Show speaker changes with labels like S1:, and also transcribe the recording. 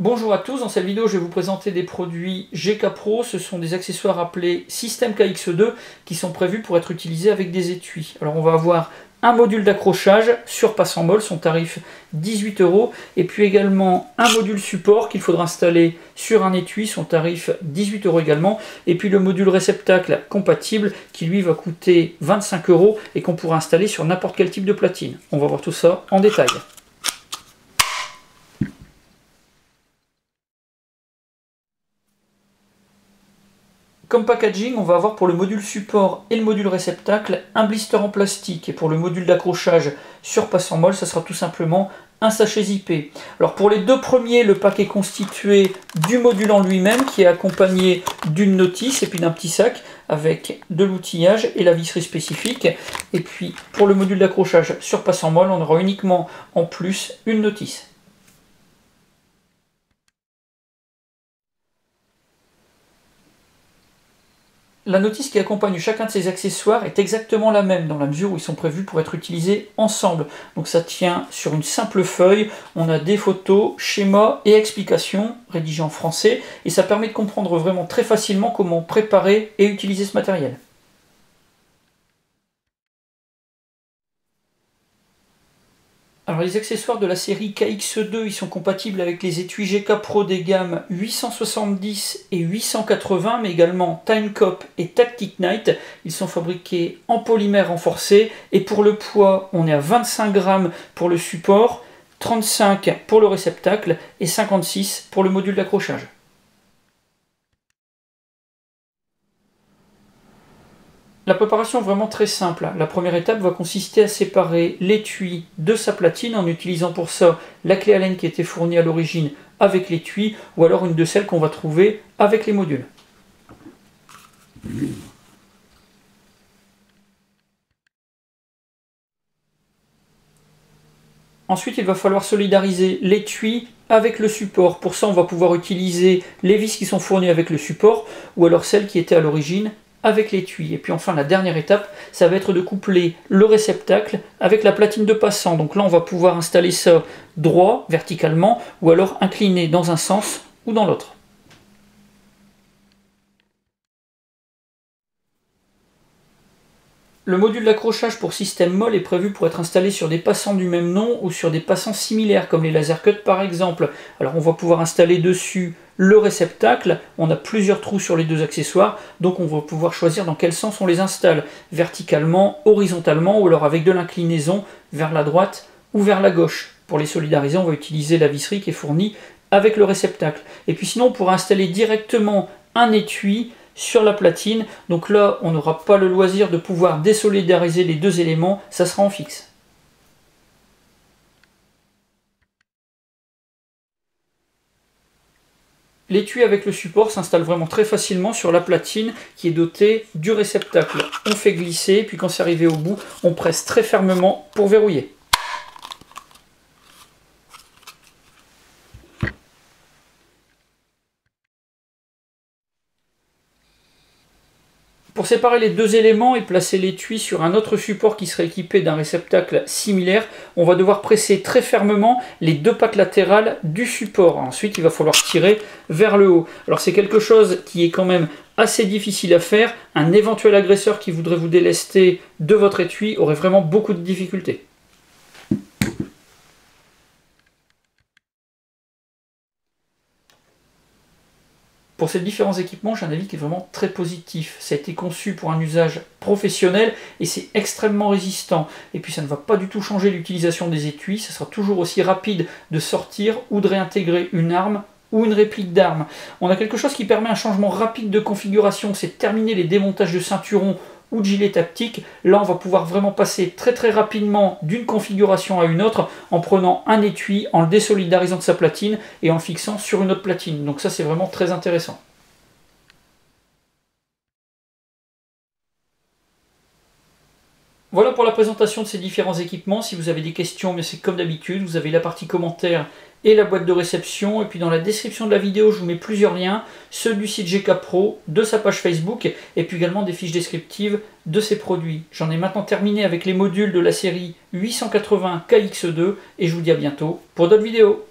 S1: Bonjour à tous, dans cette vidéo je vais vous présenter des produits GK Pro. Ce sont des accessoires appelés Système KX2 qui sont prévus pour être utilisés avec des étuis. Alors on va avoir un module d'accrochage surpasse en molle, son tarif 18 €, et puis également un module support qu'il faudra installer sur un étui, son tarif 18 € également, et puis le module réceptacle compatible qui lui va coûter 25 € et qu'on pourra installer sur n'importe quel type de platine. On va voir tout ça en détail. Comme packaging, on va avoir pour le module support et le module réceptacle un blister en plastique. Et pour le module d'accrochage surpasse en molle, ça sera tout simplement un sachet zippé. Alors pour les deux premiers, le pack est constitué du module en lui-même qui est accompagné d'une notice et puis d'un petit sac avec de l'outillage et la visserie spécifique. Et puis pour le module d'accrochage surpasse en molle, on aura uniquement en plus une notice. La notice qui accompagne chacun de ces accessoires est exactement la même dans la mesure où ils sont prévus pour être utilisés ensemble. Donc ça tient sur une simple feuille, on a des photos, schémas et explications rédigées en français et ça permet de comprendre vraiment très facilement comment préparer et utiliser ce matériel. Alors les accessoires de la série KX2, ils sont compatibles avec les étuis GK Pro des gammes 870 et 880, mais également Timecop et Tactic Night. Ils sont fabriqués en polymère renforcé et pour le poids, on est à 25 grammes pour le support, 35 pour le réceptacle et 56 pour le module d'accrochage. La préparation est vraiment très simple. La première étape va consister à séparer l'étui de sa platine en utilisant pour ça la clé Allen qui était fournie à l'origine avec l'étui ou alors une de celles qu'on va trouver avec les modules. Ensuite, il va falloir solidariser l'étui avec le support. Pour ça, on va pouvoir utiliser les vis qui sont fournies avec le support ou alors celles qui étaient à l'origine avec l'étui. Et puis enfin la dernière étape, ça va être de coupler le réceptacle avec la platine de passant. Donc là on va pouvoir installer ça droit, verticalement, ou alors incliné dans un sens ou dans l'autre. Le module d'accrochage pour système molle est prévu pour être installé sur des passants du même nom ou sur des passants similaires comme les laser cuts par exemple. Alors on va pouvoir installer dessus le réceptacle, on a plusieurs trous sur les deux accessoires, donc on va pouvoir choisir dans quel sens on les installe, verticalement, horizontalement ou alors avec de l'inclinaison vers la droite ou vers la gauche. Pour les solidariser, on va utiliser la visserie qui est fournie avec le réceptacle. Et puis sinon on pourra installer directement un étui sur la platine, donc là on n'aura pas le loisir de pouvoir désolidariser les deux éléments, ça sera en fixe. L'étui avec le support s'installe vraiment très facilement sur la platine qui est dotée du réceptacle. On fait glisser, puis quand c'est arrivé au bout, on presse très fermement pour verrouiller. Pour séparer les deux éléments et placer l'étui sur un autre support qui serait équipé d'un réceptacle similaire, on va devoir presser très fermement les deux pattes latérales du support. Ensuite, il va falloir tirer vers le haut. Alors c'est quelque chose qui est quand même assez difficile à faire. Un éventuel agresseur qui voudrait vous délester de votre étui aurait vraiment beaucoup de difficultés. Pour ces différents équipements, j'ai un avis qui est vraiment très positif. Ça a été conçu pour un usage professionnel et c'est extrêmement résistant. Et puis ça ne va pas du tout changer l'utilisation des étuis, ça sera toujours aussi rapide de sortir ou de réintégrer une arme ou une réplique d'arme. On a quelque chose qui permet un changement rapide de configuration, c'est terminer les démontages de ceinturons ou de gilets tactiques. Là on va pouvoir vraiment passer très rapidement d'une configuration à une autre en prenant un étui, en le désolidarisant de sa platine et en le fixant sur une autre platine. Donc ça c'est vraiment très intéressant. Voilà pour la présentation de ces différents équipements. Si vous avez des questions, mais c'est comme d'habitude, vous avez la partie commentaires et la boîte de réception. Et puis dans la description de la vidéo, je vous mets plusieurs liens, ceux du site GK Pro, de sa page Facebook, et puis également des fiches descriptives de ses produits. J'en ai maintenant terminé avec les modules de la série 880 KX2, et je vous dis à bientôt pour d'autres vidéos.